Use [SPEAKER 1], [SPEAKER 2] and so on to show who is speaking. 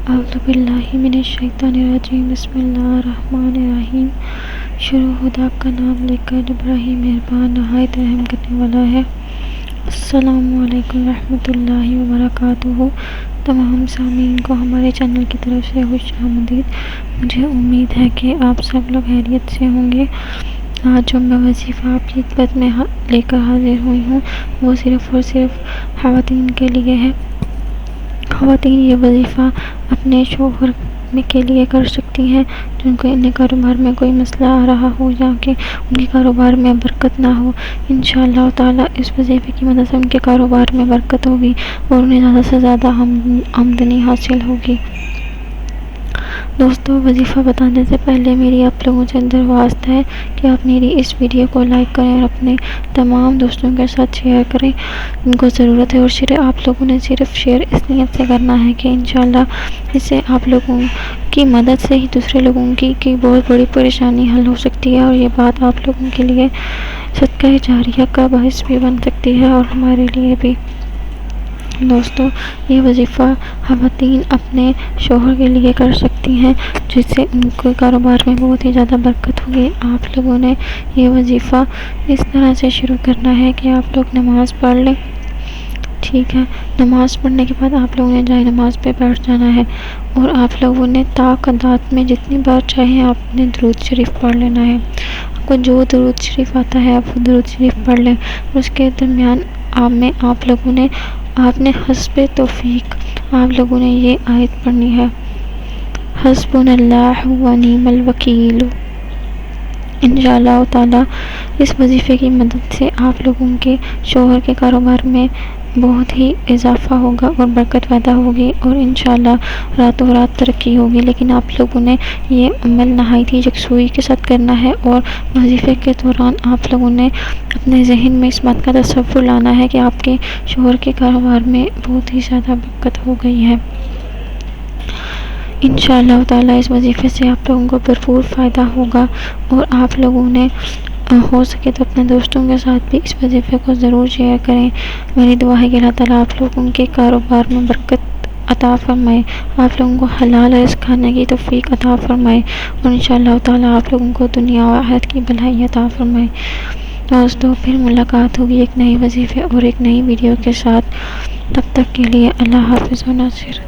[SPEAKER 1] اعوذ باللہ من الشیطان الرجیم، بسم اللہ الرحمن الرحیم۔ شروع خدا کا نام لے کر، ابراہیم مہربان نہایت رحم کرنے والا ہے۔ السلام علیکم ورحمۃ اللہ وبرکاتہ۔ تمام سامعین کو ہمارے چینل کی طرف سے خوش آمدید۔ مجھے امید ہے کہ آپ سب لوگ خیریت سے ہوں گے۔ آج جو میں وظیفہ آپ کی خدمت میں لے کر حاضر ہوئی ہوں وہ صرف اور صرف خواتین کے لیے ہے۔ خواتین یہ وظیفہ اپنے شوہر کے لیے کر سکتی ہیں جن کو ان کاروبار میں کوئی مسئلہ آ رہا ہو یا کہ ان کے کاروبار میں برکت نہ ہو۔ انشاءاللہ تعالی اس وظیفے کی مدد سے ان کے کاروبار میں برکت ہوگی اور انہیں زیادہ سے زیادہ آمدنی حاصل ہوگی۔ دوستو، وظیفہ بتانے سے پہلے میری آپ لوگوں سے درخواست ہے کہ آپ میری اس ویڈیو کو لائک کریں اور اپنے تمام دوستوں کے ساتھ شیئر کریں جن کو ضرورت ہے، اور آپ لوگوں نے صرف شیئر اس نیت سے کرنا ہے کہ انشاءاللہ اس سے آپ لوگوں کی مدد سے ہی دوسرے لوگوں کی بہت بڑی پریشانی حل ہو سکتی ہے، اور یہ بات آپ لوگوں کے لیے صدقہ جاریہ کا باعث بھی بن سکتی ہے اور ہمارے لیے بھی۔ دوستو، یہ وظیفہ خواتین اپنے شوہر کے لیے کر سکتی ہیں جس سے ان کے کاروبار میں بہت ہی زیادہ برکت ہوگی۔ آپ لوگوں نے یہ وظیفہ اس طرح سے شروع کرنا ہے کہ آپ لوگ نماز پڑھ لیں، ٹھیک ہے؟ نماز پڑھنے کے بعد آپ لوگوں نے جائے نماز پہ بیٹھ جانا ہے اور آپ لوگوں نے تعداد میں جتنی بار چاہیں آپ نے درود شریف پڑھ لینا ہے۔ آپ کو جو درود شریف آتا ہے آپ وہ درود شریف پڑھ لیں، اور اس کے درمیان آپ نے حسب توفیق آپ لوگوں نے یہ آیت پڑھنی ہے، حسبنا اللہ و نعم الوکیل۔ انشاءاللہ تعالی اس وظیفے کی مدد سے آپ لوگوں کے شوہر کے کاروبار میں بہت ہی اضافہ ہوگا اور برکت پیدا ہوگی، اور انشاءاللہ راتوں رات ترقی ہوگی۔ لیکن آپ لوگوں نے یہ عمل نہایت ہی یکسوئی کے ساتھ کرنا ہے، اور وظیفے کے دوران آپ لوگوں نے اپنے ذہن میں اس بات کا تصور لانا ہے کہ آپ کے شوہر کے کاروبار میں بہت ہی زیادہ برکت ہو گئی ہے۔ انشاءاللہ تعالی اس وظیفے سے آپ لوگوں کو بھرپور فائدہ ہوگا، اور آپ لوگوں نے ہو سکے تو اپنے دوستوں کے ساتھ بھی اس وظیفے کو ضرور شیئر کریں۔ میری دعا ہے کہ اللہ تعالیٰ آپ لوگوں کے کاروبار میں برکت عطا فرمائے، آپ لوگوں کو حلال رزق کھانے کی توفیق عطا فرمائے، اور انشاءاللہ تعالیٰ آپ لوگوں کو دنیا و آخرت کی بھلائی عطا فرمائے۔ دوستو، پھر ملاقات ہوگی ایک نئی وظیفے اور ایک نئی ویڈیو کے ساتھ۔ تب تک کے لیے اللہ حافظ و ناصر۔